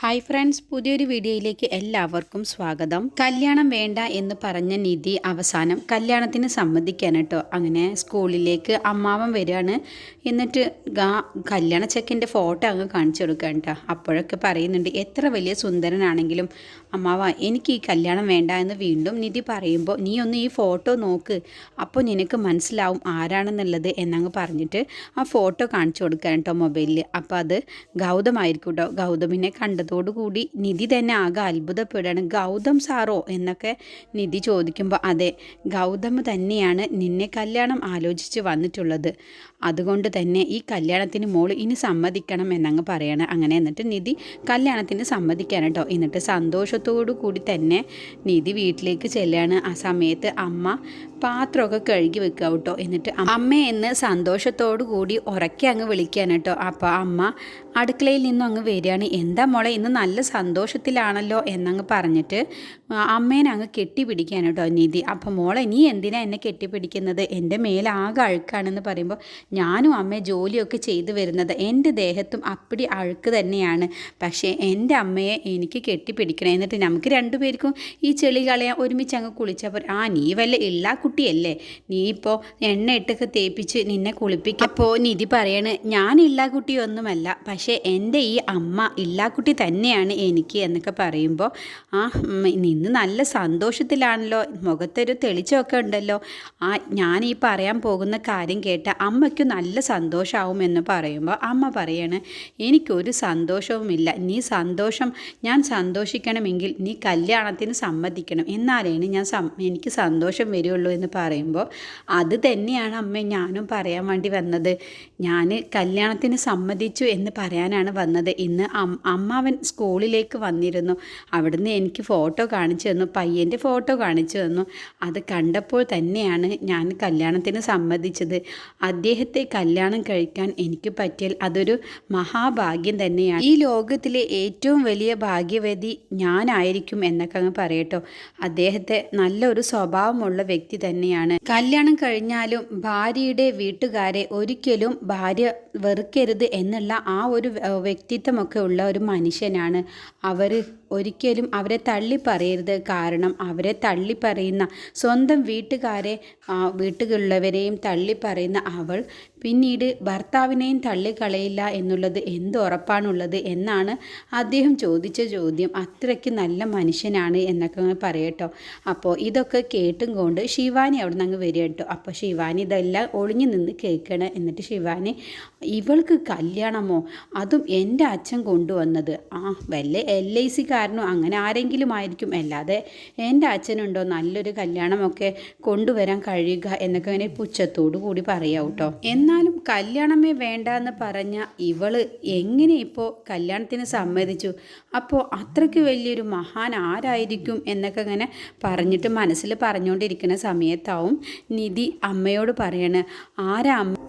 Hi friends, പുതിയൊരു വീഡിയോയിലേക്ക് എല്ലാവർക്കും സ്വാഗതം. കല്യാണം വേണ്ട എന്ന് പറഞ്ഞ നിധി അവസാനം കല്യാണത്തിന് സമ്മതിക്കാൻ കേട്ടോ. അങ്ങനെ സ്കൂളിലേക്ക് അമ്മാവൻ വരികയാണ്. എന്നിട്ട് കല്യാണ ചെക്കൻ്റെ ഫോട്ടോ അങ്ങ് കാണിച്ചു കൊടുക്കാൻ കേട്ടോ. അപ്പോഴൊക്കെ പറയുന്നുണ്ട്, എത്ര വലിയ സുന്ദരനാണെങ്കിലും അമ്മാവ എനിക്ക് ഈ കല്യാണം വേണ്ട എന്ന് വീണ്ടും നിധി പറയുമ്പോൾ, നീ ഒന്ന് ഈ ഫോട്ടോ നോക്ക്, അപ്പോൾ നിനക്ക് മനസ്സിലാവും ആരാണെന്നുള്ളത് എന്നങ്ങ് പറഞ്ഞിട്ട് ആ ഫോട്ടോ കാണിച്ചു കൊടുക്കാൻ കേട്ടോ മൊബൈലിൽ. അപ്പോൾ അത് ഗൗതമായിരിക്കും കേട്ടോ. ഗൗതമിനെ കണ്ടതോടുകൂടി നിധി തന്നെ ആകെ അത്ഭുതപ്പെടുകയാണ്. ഗൗതം സാറോ എന്നൊക്കെ നിധി ചോദിക്കുമ്പോൾ, അതെ, ഗൗതം തന്നെയാണ് നിന്നെ കല്യാണം ആലോചിച്ച് വന്നിട്ടുള്ളത്. അതുകൊണ്ട് തന്നെ ഈ കല്യാണത്തിന് മോള് ഇനി സമ്മതിക്കണം എന്നങ്ങ് പറയണം. അങ്ങനെ എന്നിട്ട് നിധി കല്യാണത്തിന് സമ്മതിക്കാൻ കേട്ടോ. എന്നിട്ട് സന്തോഷത്തോടു കൂടി തന്നെ നിധി വീട്ടിലേക്ക് ചെല്ലുകയാണ്. ആ സമയത്ത് അമ്മ പാത്രമൊക്കെ കഴുകി വെക്കുക കേട്ടോ. എന്നിട്ട് അമ്മയെന്ന് സന്തോഷത്തോടു കൂടി ഉറക്കെ അങ്ങ് വിളിക്കാൻ കേട്ടോ. അപ്പോൾ അമ്മ അടുക്കളയിൽ നിന്നും അങ്ങ് വരികയാണ്. എന്താ മോളെ, ഇന്ന് നല്ല സന്തോഷത്തിലാണല്ലോ എന്നങ്ങ് പറഞ്ഞിട്ട് അമ്മേനെ അങ്ങ് കെട്ടിപ്പിടിക്കാൻ കേട്ടോ നിധി. അപ്പോൾ മോളെ, നീ എന്തിനാ എന്നെ കെട്ടിപ്പിടിക്കുന്നത്? എൻ്റെ മേലാകെ അഴുക്കാണെന്ന് പറയുമ്പോൾ, ഞാനും അമ്മ ജോലിയൊക്കെ ചെയ്തു വരുന്നത്, എൻ്റെ ദേഹത്തും അപ്പടി അഴുക്ക് തന്നെയാണ്. പക്ഷേ എൻ്റെ അമ്മയെ എനിക്ക് കെട്ടിപ്പിടിക്കണം, എന്നിട്ട് നമുക്ക് രണ്ടുപേർക്കും ഈ ചെളി കളയാൻ ഒരുമിച്ച് അങ്ങ് കുളിച്ചപ്പോൾ, നീ വല്ല ഇള്ള കുട്ടിയല്ലേ, നീ ഇപ്പോൾ എണ്ണ ഇട്ടൊക്കെ തേപ്പിച്ച് നിന്നെ കുളിപ്പിക്കും. അപ്പോൾ നിധി പറയാണ്, ഞാൻ ഇള്ള കുട്ടിയൊന്നുമല്ല, പക്ഷേ എൻ്റെ ഈ അമ്മ ഇല്ലാക്കുട്ടി തന്നെയാണ് എനിക്ക് എന്നൊക്കെ പറയുമ്പോൾ, നിന്ന് നല്ല സന്തോഷത്തിലാണല്ലോ, മുഖത്തൊരു തെളിച്ചമൊക്കെ ഉണ്ടല്ലോ, ഞാൻ ഈ പറയാൻ പോകുന്ന കാര്യം കേട്ട അമ്മയ്ക്ക് നല്ല സന്തോഷമാവും എന്ന് പറയുമ്പോൾ അമ്മ പറയാണ്, എനിക്കൊരു സന്തോഷവുമില്ല, ഞാൻ സന്തോഷിക്കണമെങ്കിൽ നീ കല്യാണത്തിന് സമ്മതിക്കണം, എന്നാലാണ് എനിക്ക് സന്തോഷം വരുള്ളൂ എന്ന് പറയുമ്പോൾ, അത് തന്നെയാണ് അമ്മ ഞാനും പറയാൻ വേണ്ടി വന്നത്. ഞാൻ കല്യാണത്തിന് സമ്മതിച്ചു എന്ന് പറയാനാണ് വന്നത്. ഇന്ന് അമ്മാവൻ സ്കൂളിലേക്ക് വന്നിരുന്നു. അവിടുന്ന് എനിക്ക് ഫോട്ടോ കാണിച്ചു തന്നു, പയ്യൻ്റെ ഫോട്ടോ കാണിച്ചു തന്നു. അത് കണ്ടപ്പോൾ തന്നെയാണ് ഞാൻ കല്യാണത്തിന് സമ്മതിച്ചത്. അദ്ദേഹത്തെ കല്യാണം കഴിക്കാൻ എനിക്ക് പറ്റിയാൽ അതൊരു മഹാഭാഗ്യം തന്നെയാണ്. ഈ ലോകത്തിലെ ഏറ്റവും വലിയ ഭാഗ്യവതി ഞാനായിരിക്കും എന്നൊക്കെ അങ്ങ് പറയട്ടോ. അദ്ദേഹത്തെ നല്ലൊരു സ്വഭാവമുള്ള വ്യക്തി തന്നെയാണ്. കല്യാണം കഴിഞ്ഞാലും ഭാര്യയുടെ വീട്ടുകാരെ ഒരിക്കലും ഭാര്യ വെറുക്കരുത് എന്നുള്ള ആ ഒരു വ്യക്തിത്വമൊക്കെ ഉള്ള ഒരു മനുഷ്യനാണ്. ഒരിക്കലും അവരെ തള്ളിപ്പറയരുത്. കാരണം അവരെ തള്ളിപ്പറയുന്ന സ്വന്തം വീട്ടുകളുള്ളവരെയും തള്ളിപ്പറയുന്ന അവൾ പിന്നീട് ഭർത്താവിനെയും തള്ളിക്കളയില്ല എന്നുള്ളത് എന്ത് ഉറപ്പാണുള്ളത് എന്നാണ് അദ്ദേഹം ചോദിച്ച ചോദ്യം. അത്രയ്ക്ക് നല്ല മനുഷ്യനാണ് എന്നൊക്കെ അങ്ങ് പറയട്ടോ. അപ്പോൾ ഇതൊക്കെ കേട്ടും കൊണ്ട് ശിവാനി അവിടെ നിന്ന് അങ്ങ് വരിക കേട്ടോ. അപ്പോൾ ശിവാനി ഇതെല്ലാം ഒളിഞ്ഞു നിന്ന് കേൾക്കണം. എന്നിട്ട് ശിവാനി, ഇവൾക്ക് കല്യാണമോ, അതും എൻ്റെ അച്ഛൻ കൊണ്ടുവന്നത്, വല്ല LIC കാരനോ അങ്ങനെ ആരെങ്കിലും ആയിരിക്കും, അല്ലാതെ എൻ്റെ അച്ഛനുണ്ടോ നല്ലൊരു കല്യാണമൊക്കെ കൊണ്ടുവരാൻ കഴിയുക എന്നൊക്കെ അങ്ങനെ പുച്ഛത്തോടു കൂടി പറയാം കേട്ടോ. എന്നാലും കല്യാണമേ വേണ്ട എന്ന് പറഞ്ഞ ഇവള് എങ്ങനെ ഇപ്പോൾ കല്യാണത്തിന് സമ്മതിച്ചു? അപ്പോൾ അത്രയ്ക്ക് വലിയൊരു മഹാൻ ആരായിരിക്കും എന്നൊക്കെ അങ്ങനെ പറഞ്ഞിട്ട് മനസ്സിൽ പറഞ്ഞുകൊണ്ടിരിക്കുന്ന സമയത്താവും നിധി അമ്മയോട് പറയാണ്,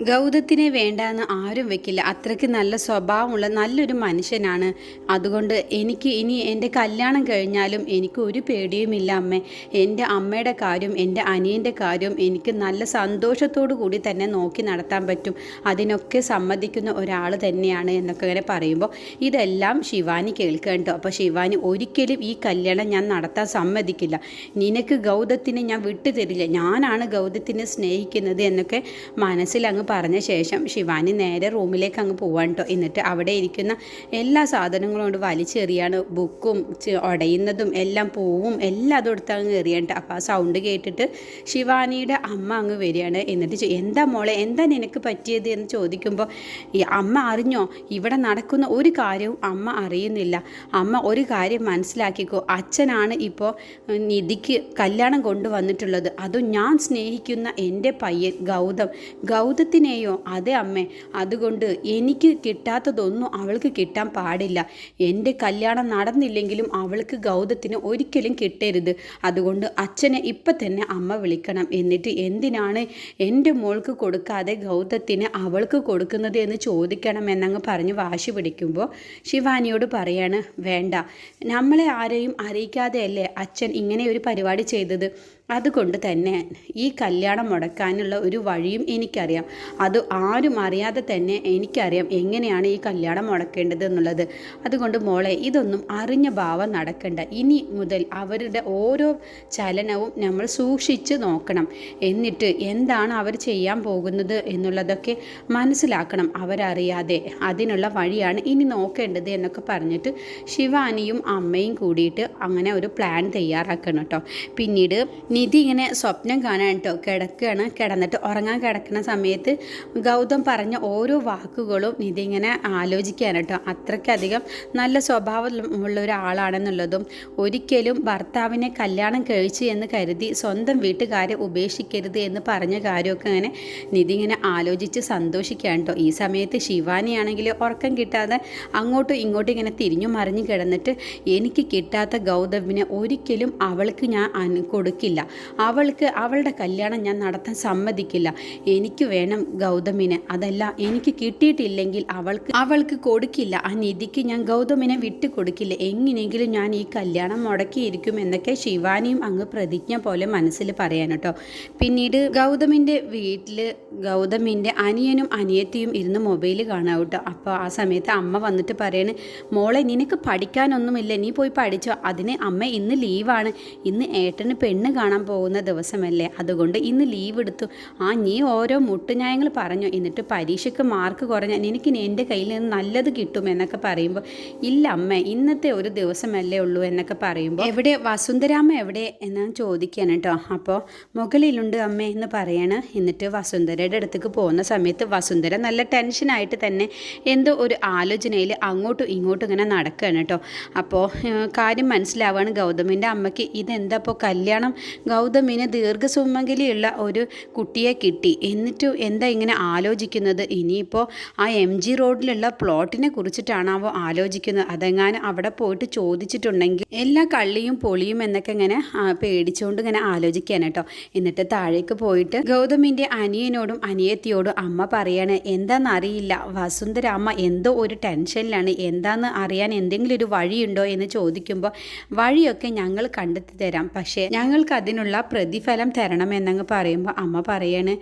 ഗൗതത്തിനെ വേണ്ട എന്ന് ആരും വെക്കില്ല, അത്രയ്ക്ക് നല്ല സ്വഭാവമുള്ള നല്ലൊരു മനുഷ്യനാണ്. അതുകൊണ്ട് എനിക്ക് ഇനി എൻ്റെ കല്യാണം കഴിഞ്ഞാലും എനിക്ക് ഒരു പേടിയുമില്ല അമ്മേ. എൻ്റെ അമ്മയുടെ കാര്യം, എൻ്റെ അനിയൻ്റെ കാര്യം എനിക്ക് നല്ല സന്തോഷത്തോടു കൂടി തന്നെ നോക്കി നടത്താൻ പറ്റും. അതിനൊക്കെ സമ്മതിക്കുന്ന ഒരാൾ തന്നെയാണ് എന്നൊക്കെ അങ്ങനെ പറയുമ്പോൾ ഇതെല്ലാം ശിവാനി കേൾക്കുക കേട്ടോ. അപ്പോൾ ശിവാനി, ഒരിക്കലും ഈ കല്യാണം ഞാൻ നടത്താൻ സമ്മതിക്കില്ല, നിനക്ക് ഗൗതത്തിനെ ഞാൻ വിട്ടുതരില്ല, ഞാനാണ് ഗൗതത്തിനെ സ്നേഹിക്കുന്നത് എന്നൊക്കെ മനസ്സിൽ അങ്ങ് പറഞ്ഞ ശേഷം ശിവാനി നേരെ റൂമിലേക്ക് അങ്ങ് പോവാൻ കേട്ടോ. എന്നിട്ട് അവിടെ ഇരിക്കുന്ന എല്ലാ സാധനങ്ങളും കൊണ്ട് വലിച്ചെറിയാണ്. ബുക്കും ഉടയുന്നതും എല്ലാം, പൂവും എല്ലാം അതെടുത്ത് അങ്ങ് എറിയണ്ട. അപ്പോൾ ആ സൗണ്ട് കേട്ടിട്ട് ശിവാനിയുടെ അമ്മ അങ്ങ് വരികയാണ്. എന്നിട്ട് എന്താ മോളെ, എന്താ നിനക്ക് പറ്റിയത് എന്ന് ചോദിക്കുമ്പോൾ, ഈ അമ്മ അറിഞ്ഞോ, ഇവിടെ നടക്കുന്ന ഒരു കാര്യവും അമ്മ അറിയുന്നില്ല. അമ്മ ഒരു കാര്യം മനസ്സിലാക്കിക്കോ, അച്ഛനാണ് ഇപ്പോൾ നിധിക്ക് കല്യാണം കൊണ്ടുവന്നിട്ടുള്ളത്, അതും ഞാൻ സ്നേഹിക്കുന്ന എൻ്റെ പയ്യൻ ഗൗതത്തിനെയോ. അതെ അമ്മേ, അതുകൊണ്ട് എനിക്ക് കിട്ടാത്തതൊന്നും അവൾക്ക് കിട്ടാൻ പാടില്ല. എൻ്റെ കല്യാണം നടന്നില്ലെങ്കിലും അവൾക്ക് ഗൗതത്തിന് ഒരിക്കലും കിട്ടരുത്. അതുകൊണ്ട് അച്ഛനെ ഇപ്പം തന്നെ അമ്മ വിളിക്കണം. എന്നിട്ട് എന്തിനാണ് എൻ്റെ മോൾക്ക് കൊടുക്കാതെ ഗൗതത്തിന് അവൾക്ക് കൊടുക്കുന്നത് എന്ന് ചോദിക്കണം എന്നങ്ങ് പറഞ്ഞ് വാശി പിടിക്കുമ്പോൾ ശിവാനിയോട് പറയാണ്, വേണ്ട, നമ്മളെ ആരെയും അറിയിക്കാതെയല്ലേ അച്ഛൻ ഇങ്ങനെ ഒരു പരിപാടി ചെയ്തത്, അതുകൊണ്ട് തന്നെ ഈ കല്യാണം മുടക്കാനുള്ള ഒരു വഴിയും എനിക്കറിയാം. അത് ആരും അറിയാതെ തന്നെ എനിക്കറിയാം എങ്ങനെയാണ് ഈ കല്യാണം മുടക്കേണ്ടത് എന്നുള്ളത്. അതുകൊണ്ട് മോളെ, ഇതൊന്നും അറിഞ്ഞ ഭാവം നടക്കണ്ട. ഇനി മുതൽ അവരുടെ ഓരോ ചലനവും നമ്മൾ സൂക്ഷിച്ച് നോക്കണം. എന്നിട്ട് എന്താണ് അവർ ചെയ്യാൻ പോകുന്നത് എന്നുള്ളതൊക്കെ മനസ്സിലാക്കണം. അവരറിയാതെ അതിനുള്ള വഴിയാണ് ഇനി നോക്കേണ്ടത് എന്നൊക്കെ പറഞ്ഞിട്ട് ശിവാനിയും അമ്മയും കൂടിയിട്ട് അങ്ങനെ ഒരു പ്ലാൻ തയ്യാറാക്കണം കേട്ടോ. പിന്നീട് നിധി ഇങ്ങനെ സ്വപ്നം കാണാൻ കേട്ടോ കിടക്കുകയാണ്. കിടന്നിട്ട് ഉറങ്ങാൻ കിടക്കുന്ന സമയത്ത് ഗൗതം പറഞ്ഞ ഓരോ വാക്കുകളും നിധി ഇങ്ങനെ ആലോചിക്കുകയാണ് കേട്ടോ. അത്രയ്ക്കധികം നല്ല സ്വഭാവമുള്ള ഒരാളാണെന്നുള്ളതും ഒരിക്കലും ഭർത്താവിനെ കല്യാണം കഴിച്ച് എന്ന് കരുതി സ്വന്തം വീട്ടുകാരെ ഉപേക്ഷിക്കരുത് എന്ന് പറഞ്ഞ കാര്യമൊക്കെ അങ്ങനെ നിധി ഇങ്ങനെ ആലോചിച്ച് സന്തോഷിക്കുകയാണ് കേട്ടോ. ഈ സമയത്ത് ശിവാനിയാണെങ്കിൽ ഉറക്കം കിട്ടാതെ അങ്ങോട്ടും ഇങ്ങോട്ടും ഇങ്ങനെ തിരിഞ്ഞു മറിഞ്ഞു കിടന്നിട്ട് എനിക്ക് കിട്ടാത്ത ഗൗതമിനെ ഒരിക്കലും അവൾക്ക് ഞാൻ കൊടുക്കില്ല, അവളുടെ കല്യാണം ഞാൻ നടത്താൻ സമ്മതിക്കില്ല, എനിക്ക് വേണം ഗൗതമിനെ, അതല്ല എനിക്ക് കിട്ടിയിട്ടില്ലെങ്കിൽ അവൾക്ക് കൊടുക്കില്ല, ആ നിധിക്ക് ഞാൻ ഗൗതമിനെ വിട്ടു കൊടുക്കില്ല, എങ്ങനെയെങ്കിലും ഞാൻ ഈ കല്യാണം മുടക്കിയിരിക്കും എന്നൊക്കെ ശിവാനിയും അങ്ങ് പ്രതിജ്ഞ പോലെ മനസ്സിൽ പറയാൻ കേട്ടോ. പിന്നീട് ഗൗതമിൻ്റെ വീട്ടിൽ ഗൗതമിൻ്റെ അനിയനും അനിയത്തിയും ഇരുന്ന് മൊബൈൽ കാണാം കേട്ടോ. അപ്പോൾ ആ സമയത്ത് അമ്മ വന്നിട്ട് പറയാണ്, മോളെ നിനക്ക് പഠിക്കാനൊന്നുമില്ല, നീ പോയി പഠിച്ചോ. അതിന് അമ്മ ഇന്ന് ലീവാണ്, ഇന്ന് ഏട്ടന് പെണ്ണ് കാണാൻ പോകുന്ന ദിവസമല്ലേ, അതുകൊണ്ട് ഇന്ന് ലീവ് എടുത്തു. നീ ഓരോ മുട്ടുന്യായങ്ങൾ പറഞ്ഞു, എന്നിട്ട് പരീക്ഷയ്ക്ക് മാർക്ക് കുറഞ്ഞ നിനക്ക് എൻ്റെ കയ്യിൽ നിന്ന് നല്ലത് കിട്ടും എന്നൊക്കെ പറയുമ്പോൾ ഇല്ല അമ്മ, ഇന്നത്തെ ഒരു ദിവസമല്ലേ ഉള്ളൂ എന്നൊക്കെ പറയുമ്പോൾ എവിടെ വസുന്ധരാമ്മ എവിടെ എന്ന് ചോദിക്കാൻ കേട്ടോ. അപ്പോൾ മുകളിലുണ്ട് അമ്മ എന്ന് പറയാണ്. എന്നിട്ട് വസുന്ധരയുടെ അടുത്തേക്ക് പോകുന്ന സമയത്ത് വസുന്ധര നല്ല ടെൻഷനായിട്ട് തന്നെ എന്തോ ഒരു ആലോചനയിൽ അങ്ങോട്ടും ഇങ്ങോട്ടും ഇങ്ങനെ നടക്കുകയാണ് കേട്ടോ. അപ്പോൾ കാര്യം മനസ്സിലാവുകയാണ് ഗൗതമിൻ്റെ അമ്മയ്ക്ക്. ഇതെന്താ ഇപ്പോൾ കല്യാണം, ഗൗതമിന് ദീർഘസുമംഗലിയുള്ള ഒരു കുട്ടിയെ കിട്ടി, എന്നിട്ട് എന്താ ഇങ്ങനെ ആലോചിക്കുന്നത്? ഇനിയിപ്പോൾ ആ MG റോഡിലുള്ള പ്ലോട്ടിനെ കുറിച്ചിട്ടാണാവോ ആലോചിക്കുന്നത്? അതെങ്ങാനും അവിടെ പോയിട്ട് ചോദിച്ചിട്ടുണ്ടെങ്കിൽ എല്ലാ കള്ളിയും പൊളിയും എന്നൊക്കെ ഇങ്ങനെ പേടിച്ചുകൊണ്ട് ഇങ്ങനെ ആലോചിക്കാൻ കേട്ടോ. എന്നിട്ട് താഴേക്ക് പോയിട്ട് ഗൗതമിൻ്റെ അനിയനോടും അനിയത്തിയോടും അമ്മ പറയാണ്, എന്താണെന്നറിയില്ല വസുന്ധര, അമ്മ എന്തോ ഒരു ടെൻഷനിലാണ്, എന്താണെന്ന് അറിയാൻ എന്തെങ്കിലും ഒരു വഴിയുണ്ടോ എന്ന് ചോദിക്കുമ്പോൾ വഴിയൊക്കെ ഞങ്ങൾ കണ്ടെത്തി തരാം, പക്ഷേ ഞങ്ങൾക്ക് അതിനുള്ള പ്രതിഫലം തരണമെന്നങ്ങ് പറയുമ്പോൾ അമ്മ പറയാണ്,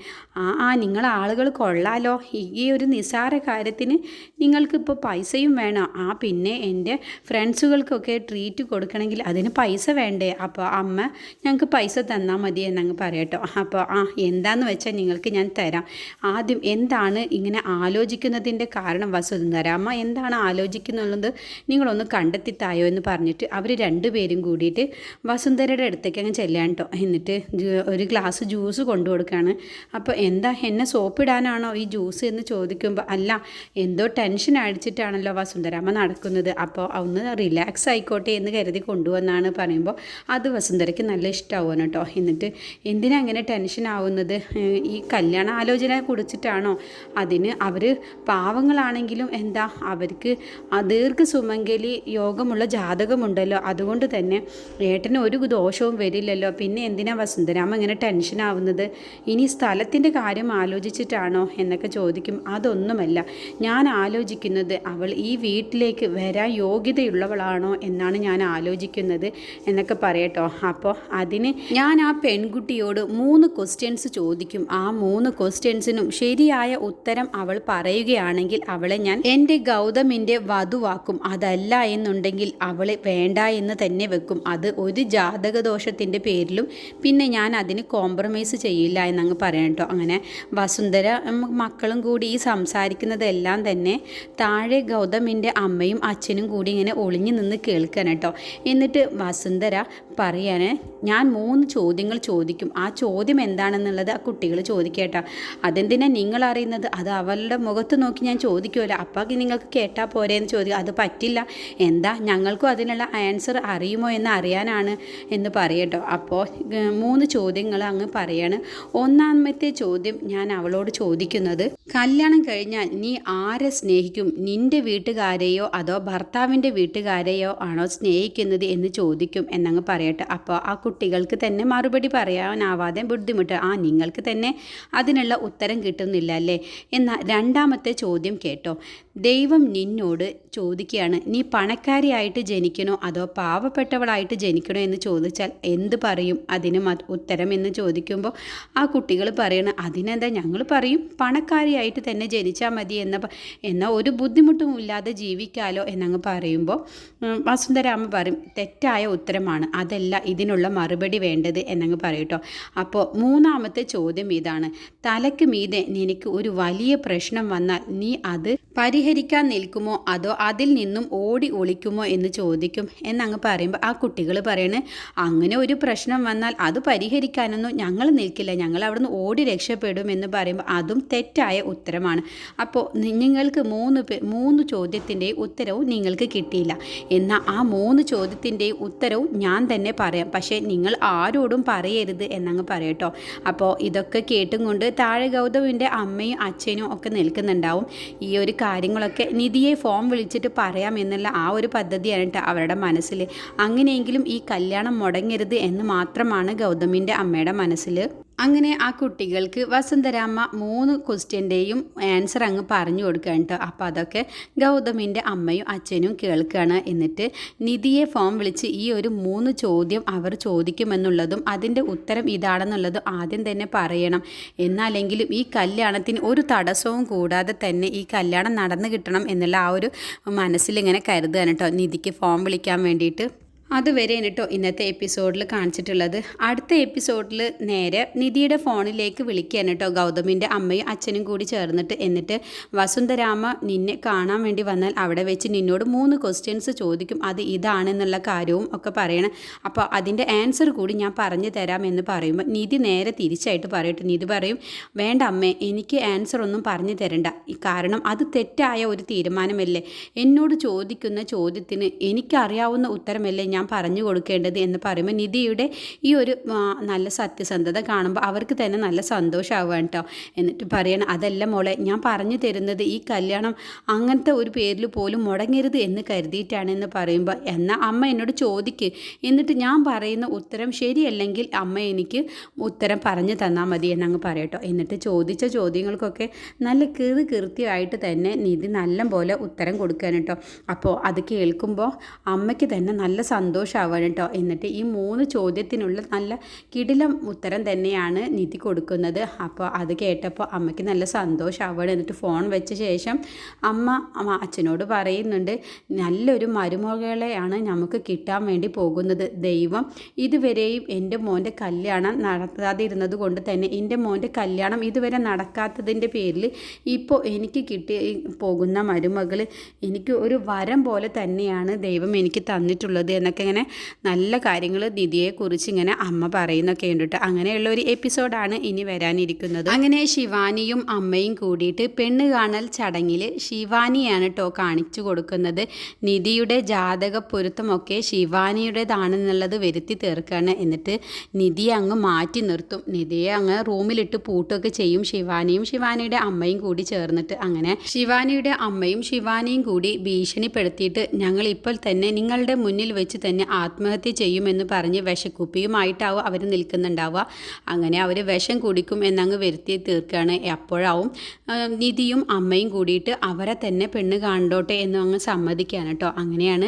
നിങ്ങൾ ആളുകൾ കൊള്ളാലോ, ഈ ഒരു നിസ്സാര കാര്യത്തിന് നിങ്ങൾക്കിപ്പോൾ പൈസയും വേണം, പിന്നെ എൻ്റെ ഫ്രണ്ട്സുകൾക്കൊക്കെ ട്രീറ്റ് കൊടുക്കണമെങ്കിൽ അതിന് പൈസ വേണ്ടേ, അപ്പോൾ അമ്മ ഞങ്ങൾക്ക് പൈസ തന്നാൽ മതി എന്നങ്ങ് പറയട്ടോ. അപ്പോൾ എന്താണെന്ന് വെച്ചാൽ നിങ്ങൾക്ക് ഞാൻ തരാം, ആദ്യം എന്താണ് ഇങ്ങനെ ആലോചിക്കുന്നതിൻ്റെ കാരണം വസുന്ധര, അമ്മ എന്താണ് ആലോചിക്കുന്നുള്ളത് നിങ്ങളൊന്ന് കണ്ടെത്തിത്തായോ എന്ന് പറഞ്ഞിട്ട് അവർ രണ്ടുപേരും കൂടിയിട്ട് വസുന്ധരയുടെ അടുത്തേക്ക് അങ്ങ് ചെല്ലാൻ കേട്ടോ. എന്നിട്ട് ഒരു ഗ്ലാസ് ജ്യൂസ് കൊണ്ടു കൊടുക്കുകയാണ്. അപ്പോൾ എന്താ, എന്നെ സോപ്പിടാനാണോ ഈ ജ്യൂസ് എന്ന് ചോദിക്കുമ്പോൾ അല്ല, എന്തോ ടെൻഷൻ അടിച്ചിട്ടാണല്ലോ വസുന്ധരാമ്മ നടക്കുന്നത്, അപ്പോൾ ഒന്ന് റിലാക്സ് ആയിക്കോട്ടെ എന്ന് കരുതി കൊണ്ടുവന്നാണ് പറയുമ്പോൾ അത് വസുന്ധരയ്ക്ക് നല്ല ഇഷ്ടമാവുന്നു കേട്ടോ. എന്നിട്ട് എന്തിനാ അങ്ങനെ ടെൻഷൻ ആവുന്നത്, ഈ കല്യാണ ആലോചന കുറിച്ചിട്ടാണോ? അതിന് അവർ പാവങ്ങളാണെങ്കിലും എന്താ, അവർക്ക് ദീർഘസുമംഗലി യോഗമുള്ള ജാതകമുണ്ടല്ലോ, അതുകൊണ്ട് തന്നെ ഏട്ടന് ഒരു ദോഷവും വരില്ലല്ലോ, പിന്നെ എന്തിനാ വസുന്ധരാമ്മ ഇങ്ങനെ ടെൻഷൻ ആവുന്നത്, ഇനി സ്ഥലത്തിൻ്റെ കാര്യം ആലോചിച്ചിട്ടാണോ എന്നൊക്കെ ചോദിക്കും. അതൊന്നുമല്ല, ഞാൻ ആലോചിക്കുന്നത് അവൾ ഈ വീട്ടിലേക്ക് വരാൻ യോഗ്യതയുള്ളവളാണോ എന്നാണ് ഞാൻ ആലോചിക്കുന്നത് എന്നൊക്കെ പറയട്ടോ. അപ്പോൾ അതിന് ഞാൻ ആ പെൺകുട്ടിയോട് 3 ക്വസ്റ്റ്യൻസ് ചോദിക്കും, ആ 3 ക്വസ്റ്റ്യൻസിനും ശരിയായ ഉത്തരം അവൾ പറയുകയാണെങ്കിൽ അവളെ ഞാൻ എൻ്റെ ഗൗതമിൻ്റെ വധുവാക്കും, അതല്ല എന്നുണ്ടെങ്കിൽ അവളെ വേണ്ട എന്ന് തന്നെ വെക്കും, അത് ഒരു ജാതകദോഷത്തിൻ്റെ പേരിലും പിന്നെ ഞാൻ അതിന് കോംപ്രമൈസ് ചെയ്യില്ല എന്നങ്ങ് പറയണം കേട്ടോ. അങ്ങനെ വസുന്ധര മക്കളും കൂടി ഈ സംസാരിക്കുന്നതെല്ലാം തന്നെ താഴെ ഗൗതമിൻ്റെ അമ്മയും അച്ഛനും കൂടി ഇങ്ങനെ ഒളിഞ്ഞു നിന്ന് കേൾക്കാൻ കേട്ടോ. എന്നിട്ട് വസുന്ധര പറയാണ്, ഞാൻ 3 ചോദ്യങ്ങൾ ചോദിക്കും, ആ ചോദ്യം എന്താണെന്നുള്ളത് ആ കുട്ടികൾ ചോദിക്കേട്ടോ. അതെന്തിനാ നിങ്ങൾ അറിയുന്നത്, അത് അവളുടെ മുഖത്ത് നോക്കി ഞാൻ ചോദിക്കുമല്ലോ, അപ്പോൾ നിങ്ങൾക്ക് കേട്ടാൽ പോരെ എന്ന് ചോദിക്കും. അത് പറ്റില്ല, എന്താ ഞങ്ങൾക്കും അതിനുള്ള ആൻസർ അറിയുമോ എന്ന് അറിയാനാണ് എന്ന് പറയട്ടോ. അപ്പോൾ 3 ചോദ്യങ്ങൾ അങ്ങ് പറയാണ്. ഒന്നാമത്തെ ചോദ്യം ഞാൻ അവളോട് ചോദിക്കുന്നത്, കല്യാണം കഴിഞ്ഞാൽ നീ ആരെ സ്നേഹിക്കും, നിൻ്റെ വീട്ടുകാരെയോ അതോ ഭർത്താവിൻ്റെ വീട്ടുകാരെയോ ആണോ സ്നേഹിക്കുന്നത് എന്ന് ചോദിക്കും എന്നങ്ങ് പറയട്ടെ. അപ്പോൾ ആ കുട്ടികൾക്ക് തന്നെ മറുപടി പറയാനാവാതെ ബുദ്ധിമുട്ട്, നിങ്ങൾക്ക് തന്നെ അതിനുള്ള ഉത്തരം കിട്ടുന്നില്ല അല്ലേ. എന്നാൽ രണ്ടാമത്തെ ചോദ്യം കേട്ടോ, ദൈവം നിന്നോട് ചോദിക്കുകയാണ്, നീ പണക്കാരിയായിട്ട് ജനിക്കണോ അതോ പാവപ്പെട്ടവളായിട്ട് ജനിക്കണോ എന്ന് ചോദിച്ചാൽ എന്ത് പറയും അതിന് ഉത്തരം എന്ന് ചോദിക്കുമ്പോൾ ആ കുട്ടികൾ പറയണം, അതിനെന്താ ഞങ്ങൾ പറയും പണക്കാരിയായിട്ട് തന്നെ ജനിച്ചാൽ മതി എന്നാൽ ഒരു ബുദ്ധിമുട്ടും ഇല്ലാതെ ജീവിക്കാലോ എന്നങ്ങ് പറയുമ്പോൾ വസുന്ധരാമ പറയും തെറ്റായ ഉത്തരമാണ്, അതല്ല ഇതിനുള്ള മറുപടി വേണ്ടത് എന്നങ്ങ് പറയട്ടോ. അപ്പോൾ മൂന്നാമത്തെ ചോദ്യം ഇതാണ്, തലയ്ക്ക് മീതെ നിനക്ക് ഒരു വലിയ പ്രശ്നം വന്നാൽ നീ അത് പരിഹരിക്കാൻ നിൽക്കുമോ അതോ അതിൽ നിന്നും ഓടി ഒളിക്കുമോ എന്ന് ചോദിക്കും എന്നങ്ങ് പറയുമ്പോൾ ആ കുട്ടികൾ പറയണ, അങ്ങനെ ഒരു പ്രശ്നം വന്നാൽ അത് പരിഹരിക്കാനൊന്നും ഞങ്ങൾ നിൽക്കില്ല, ഞങ്ങൾ അവിടുന്ന് ഓടി രക്ഷപ്പെടും എന്ന് പറയുമ്പോൾ അതും തെറ്റായ ഉത്തരമാണ്. അപ്പോൾ നിങ്ങൾക്ക് മൂന്ന് ചോദ്യത്തിൻ്റെയും ഉത്തരവും നിങ്ങൾക്ക് കിട്ടിയില്ല. എന്നാൽ ആ 3 ചോദ്യത്തിൻ്റെയും ഉത്തരവും ഞാൻ തന്നെ പറയാം, പക്ഷേ നിങ്ങൾ ആരോടും പറയരുത് എന്നങ്ങ് പറയട്ടോ. അപ്പോൾ ഇതൊക്കെ കേട്ടും കൊണ്ട് താഴെ ഗൗതമിൻ്റെ അമ്മയും അച്ഛനും ഒക്കെ നിൽക്കുന്നുണ്ടാവും. ഈ ഒരു കാര്യങ്ങളൊക്കെ നിധിയെ ഫോൺ വിളിച്ചിട്ട് പറയാം എന്നുള്ള ആ ഒരു പദ്ധതിയാണ് കേട്ടോ അവരുടെ മനസ്സിൽ. അങ്ങനെയെങ്കിലും ഈ കല്യാണം മുടങ്ങരുത് എന്ന് മാത്രമാണ് ഗൗതമിൻ്റെ അമ്മയുടെ മനസ്സിൽ. അങ്ങനെ ആ കുട്ടികൾക്ക് വസുന്ധരാമ്മ 3 ക്വസ്റ്റ്യൻ്റെയും ആൻസർ അങ്ങ് പറഞ്ഞു കൊടുക്കുകയാണ് കേട്ടോ. അപ്പോൾ അതൊക്കെ ഗൗതമിൻ്റെ അമ്മയും അച്ഛനും കേൾക്കുകയാണ്. എന്നിട്ട് നിധിയെ ഫോൺ വിളിച്ച് ഈ ഒരു 3 ചോദ്യം അവർ ചോദിക്കുമെന്നുള്ളതും അതിൻ്റെ ഉത്തരം ഇതാണെന്നുള്ളതും ആദ്യം തന്നെ പറയണം. എന്നാലെങ്കിലും ഈ കല്യാണത്തിന് ഒരു തടസ്സവും കൂടാതെ തന്നെ ഈ കല്യാണം നടന്നു കിട്ടണം എന്നുള്ള ആ ഒരു മനസ്സിലിങ്ങനെ കരുതുകയാണ് കേട്ടോ നിധിക്ക് ഫോൺ വിളിക്കാൻ വേണ്ടിയിട്ട്. അതുവരെ കേട്ടോ ഇന്നത്തെ എപ്പിസോഡിൽ കാണിച്ചിട്ടുള്ളത്. അടുത്ത എപ്പിസോഡിൽ നേരെ നിധിയുടെ ഫോണിലേക്ക് വിളിക്കുകയാണ് കേട്ടോ ഗൗതമിൻ്റെ അമ്മയും അച്ഛനും കൂടി ചേർന്നിട്ട്. എന്നിട്ട് വസുന്ധരാമ നിന്നെ കാണാൻ വേണ്ടി വന്നാൽ അവിടെ വെച്ച് നിന്നോട് 3 ക്വസ്റ്റ്യൻസ് ചോദിക്കും, അത് ഇതാണെന്നുള്ള കാര്യവും ഒക്കെ പറയണം. അപ്പോൾ അതിൻ്റെ ആൻസർ കൂടി ഞാൻ പറഞ്ഞു തരാം എന്ന് പറയുമ്പോൾ നിധി നേരെ തിരിച്ചായിട്ട് പറയട്ടെ. നിധി പറയും, വേണ്ട അമ്മേ, എനിക്ക് ആൻസർ ഒന്നും പറഞ്ഞു തരണ്ട, കാരണം അത് തെറ്റായ ഒരു തീരുമാനമല്ലേ, എന്നോട് ചോദിക്കുന്ന ചോദ്യത്തിന് എനിക്കറിയാവുന്ന ഉത്തരമല്ലേ ഞാൻ പറഞ്ഞു കൊടുക്കേണ്ടത് എന്ന് പറയുമ്പോൾ നിധിയുടെ ഈ ഒരു നല്ല സത്യസന്ധത കാണുമ്പോൾ അവർക്ക് തന്നെ നല്ല സന്തോഷമാവുകയാണ് കേട്ടോ. എന്നിട്ട് പറയണം, അതല്ല മോളെ, ഞാൻ പറഞ്ഞു തരുന്നത് ഈ കല്യാണം അങ്ങനത്തെ ഒരു പേരിൽ പോലും മുടങ്ങരുത് എന്ന് കരുതിയിട്ടാണെന്ന് പറയുമ്പോൾ എന്നാൽ അമ്മ എന്നോട് ചോദിക്ക്, എന്നിട്ട് ഞാൻ പറയുന്ന ഉത്തരം ശരിയല്ലെങ്കിൽ അമ്മ എനിക്ക് ഉത്തരം പറഞ്ഞു തന്നാൽ മതി എന്നങ്ങ് പറയട്ടോ. എന്നിട്ട് ചോദിച്ച ചോദ്യങ്ങൾക്കൊക്കെ നല്ല കൃത്യമായിട്ട് തന്നെ നിധി നല്ല പോലെ ഉത്തരം കൊടുക്കാൻ കേട്ടോ. അപ്പോൾ അത് കേൾക്കുമ്പോൾ അമ്മയ്ക്ക് തന്നെ നല്ല സന്തോഷമാവാണ് കേട്ടോ. എന്നിട്ട് ഈ 3 ചോദ്യത്തിനുള്ള നല്ല കിടിലം ഉത്തരം തന്നെയാണ് നിധി കൊടുക്കുന്നത്. അപ്പോൾ അത് കേട്ടപ്പോൾ അമ്മയ്ക്ക് നല്ല സന്തോഷമാവുകയാണ്. എന്നിട്ട് ഫോൺ വെച്ച ശേഷം അമ്മ അച്ഛനോട് പറയുന്നുണ്ട്, നല്ലൊരു മരുമകളെയാണ് നമുക്ക് കിട്ടാൻ വേണ്ടി പോകുന്നത്. ദൈവം ഇതുവരെയും എൻ്റെ മോൻ്റെ കല്യാണം നടത്താതിരുന്നത് കൊണ്ട് തന്നെ എൻ്റെ മോൻ്റെ കല്യാണം ഇതുവരെ നടക്കാത്തതിൻ്റെ പേരിൽ ഇപ്പോൾ എനിക്ക് കിട്ടി പോകുന്ന മരുമകൾ എനിക്ക് ഒരു വരം പോലെ തന്നെയാണ് ദൈവം എനിക്ക് തന്നിട്ടുള്ളത് എന്നൊക്കെ ഇങ്ങനെ നല്ല കാര്യങ്ങൾ നിധിയെക്കുറിച്ച് ഇങ്ങനെ അമ്മ പറയുന്നൊക്കെ ഉണ്ട് കേട്ടോ. അങ്ങനെയുള്ള ഒരു എപ്പിസോഡാണ് ഇനി വരാനിരിക്കുന്നത്. അങ്ങനെ ശിവാനിയും അമ്മയും കൂടിയിട്ട് പെണ്ണ് കാണൽ ചടങ്ങിൽ ശിവാനിയാണ് കേട്ടോ കാണിച്ചു കൊടുക്കുന്നത്. നിധിയുടെ ജാതക പൊരുത്തമൊക്കെ ശിവാനിയുടേതാണെന്നുള്ളത് വരുത്തി തീർക്കുകയാണ്. എന്നിട്ട് നിധിയെ അങ്ങ് മാറ്റി നിർത്തും. നിധിയെ അങ്ങ് റൂമിലിട്ട് പൂട്ടുകയൊക്കെ ചെയ്യും ശിവാനിയും ശിവാനിയുടെ അമ്മയും കൂടി ചേർന്നിട്ട്. അങ്ങനെ ശിവാനിയുടെ അമ്മയും ശിവാനിയും കൂടി ഭീഷണിപ്പെടുത്തിയിട്ട് ഞങ്ങൾ ഇപ്പോൾ തന്നെ നിങ്ങളുടെ മുന്നിൽ വെച്ച് തന്നെ ആത്മഹത്യ ചെയ്യുമെന്ന് പറഞ്ഞ് വിഷക്കുപ്പിയുമായിട്ടാവും അവർ നിൽക്കുന്നുണ്ടാവുക. അങ്ങനെ അവർ വിഷം കുടിക്കും എന്നങ്ങ് വരുത്തി തീർക്കുകയാണ്. അപ്പോഴാവും നിധിയും അമ്മയും കൂടിയിട്ട് അവരെ തന്നെ പെണ്ണ് കണ്ടോട്ടെ എന്ന് അങ്ങ് സമ്മതിക്കുകയാണ് കേട്ടോ. അങ്ങനെയാണ്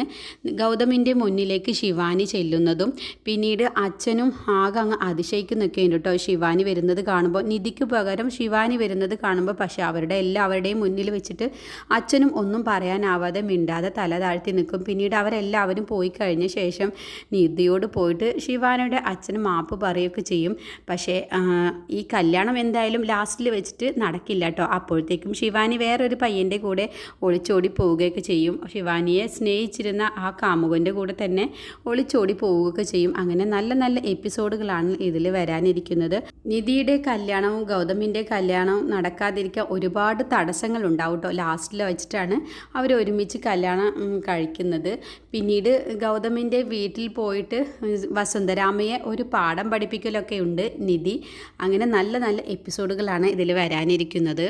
ഗൗതമിൻ്റെ മുന്നിലേക്ക് ശിവാനി ചെല്ലുന്നതും പിന്നീട് അച്ഛനും ആകെ അങ്ങ് അതിശയിക്കുന്നൊക്കെ ഉണ്ട് കേട്ടോ ശിവാനി വരുന്നത് കാണുമ്പോൾ. നിധിക്ക് പകരം ശിവാനി വരുന്നത് കാണുമ്പോൾ പക്ഷേ എല്ലാവരുടെയും മുന്നിൽ വെച്ചിട്ട് അച്ഛനും ഒന്നും പറയാനാവാതെ മിണ്ടാതെ തല താഴ്ത്തി നിൽക്കും. പിന്നീട് അവരെല്ലാവരും പോയി കഴിഞ്ഞ ശേഷം നിധിയോട് പോയിട്ട് ശിവാനിയുടെ അച്ഛന് മാപ്പ് പറയുകയൊക്കെ ചെയ്യും. പക്ഷേ ഈ കല്യാണം എന്തായാലും ലാസ്റ്റിൽ വെച്ചിട്ട് നടക്കില്ല കേട്ടോ. അപ്പോഴത്തേക്കും ശിവാനി വേറൊരു പയ്യൻ്റെ കൂടെ ഒളിച്ചോടി പോവുകയൊക്കെ ചെയ്യും. ശിവാനിയെ സ്നേഹിച്ചിരുന്ന ആ കാമുകൻ്റെ കൂടെ തന്നെ ഒളിച്ചോടി പോവുകയൊക്കെ ചെയ്യും. അങ്ങനെ നല്ല നല്ല എപ്പിസോഡുകളാണ് ഇതിൽ വരാനിരിക്കുന്നത്. നിധിയുടെ കല്യാണവും ഗൗതമിൻ്റെ കല്യാണവും നടക്കാതിരിക്കാൻ ഒരുപാട് തടസ്സങ്ങൾ ഉണ്ടാവും കേട്ടോ. ലാസ്റ്റിൽ വെച്ചിട്ടാണ് അവർ ഒരുമിച്ച് കല്യാണം കഴിക്കുന്നത്. പിന്നീട് ഗൗതമിൻ്റെ വീട്ടിൽ പോയിട്ട് വസുന്ധരാമയെ ഒരു പാഠം പഠിപ്പിക്കലൊക്കെ ഉണ്ട് നിധി. അങ്ങനെ നല്ല നല്ല എപ്പിസോഡുകളാണ് ഇതിൽ വരാനിരിക്കുന്നത്.